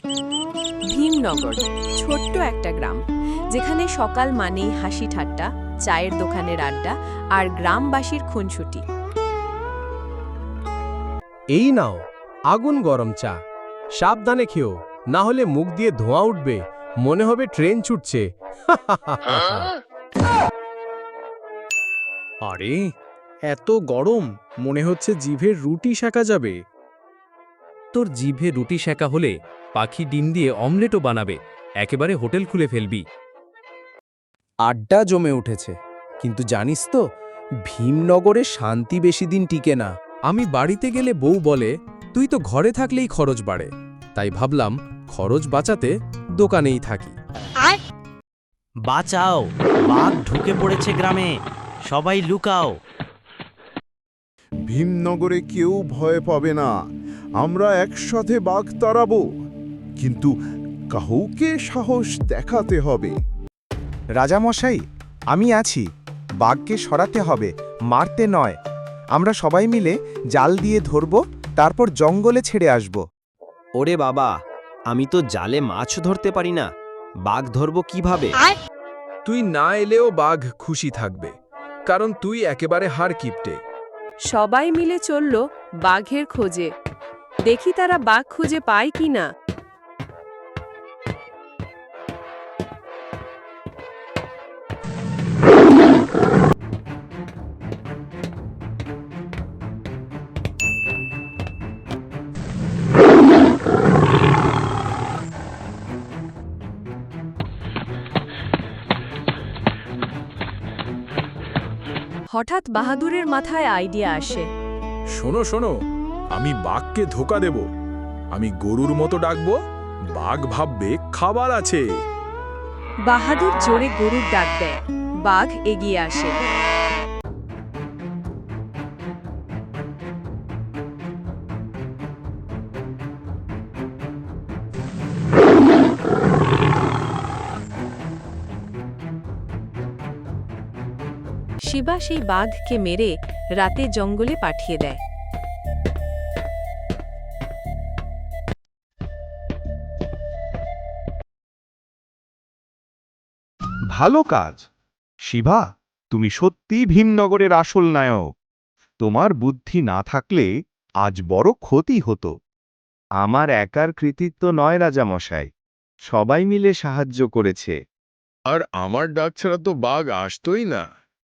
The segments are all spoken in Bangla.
ভীমনগর ছোট্ট একটা গ্রাম, যেখানে সকাল মানেই হাসি ঠাট্টা, চায়ের দোকানের আড্ডা আর গ্রামবাসীর খুনসুটি। এই নাও আগুন গরম চা, সাবধানে খেও, না হলে মুখ দিয়ে ধোঁয়া উঠবে, মনে হবে ট্রেন ছুটছে। আরে এত গরম, মনে হচ্ছে জিভের রুটি সেঁকা যাবে। তোর জিভে রুটি সেঁকা হলে পাখি ডিম দিয়ে অমলেটও বানাবে, একেবারে হোটেল খুলে ফেলবি। আড্ডা জমে উঠেছে, কিন্তু জানিস তো ভীমনগরে শান্তি বেশি দিন টিকে না। আমি বাড়িতে গেলে বউ বলে, তুই তো ঘরে থাকলেই খরচ বাড়ে, তাই ভাবলাম খরচ বাঁচাতে দোকানেই থাকি। বাঁচাও, বাঘ ঢুকে পড়েছে গ্রামে, সবাই লুকাও। ভীমনগরে কেউ ভয় পাবে না, আমরা একসাথে বাঘ তাড়াবো, কিন্তু কাউকে সাহস দেখাতে হবে। রাজামশাই, আমি আছি, বাঘকে সরাতে হবে, মারতে নয়। আমরা সবাই মিলে জাল দিয়ে ধরব, তারপর জঙ্গলে ছেড়ে আসব। ওরে বাবা, আমি তো জালে মাছ ধরতে পারি না, বাঘ ধরব কিভাবে? তুই না এলেও বাঘ খুশি থাকবে, কারণ তুই একেবারে হাড় কিপটে। সবাই মিলে চলল বাঘের খোঁজে। দেখি তারা বাঘ খুঁজে পায় কিনা। হঠাৎ বাহাদুরের মাথায় আইডিয়া আসে। শোনো শোনো, আমি বাঘকে ধোকা দেব। আমি গরুর মতো ডাকবো, বাঘ ভাববে খাবার আছে। বাহাদুর জোরে গরুর ডাক দেয়, বাঘ এগিয়ে আসে। শিবা সেই বাঘকে মেরে রাতে জঙ্গলে পাঠিয়ে দেয়। ভালো কাজ শিবা, তুমি সত্যি ভীমনগরের আসল নায়ক। তোমার বুদ্ধি না থাকলে আজ বড় ক্ষতি হতো। আমার একার কৃতিত্ব নয় রাজামশাই, সবাই মিলে সাহায্য করেছে। আর আমার ডাক ছাড়া তো বাঘ আসতোই না।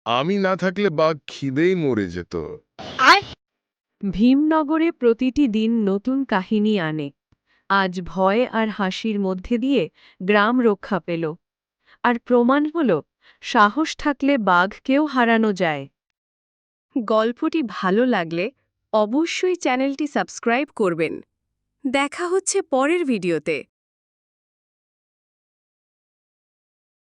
আমি না থাকলে বাঘ খিদেই মরে যেত। ভীমনগরে প্রতিটি দিন নতুন কাহিনী আনে। আজ ভয় আর হাসির মধ্যে দিয়ে গ্রাম রক্ষা পেল, আর প্রমাণ হল সাহস থাকলে বাঘকেও হারানো যায়। গল্পটি ভালো লাগলে অবশ্যই চ্যানেলটি সাবস্ক্রাইব করবেন। দেখা হচ্ছে পরের ভিডিওতে।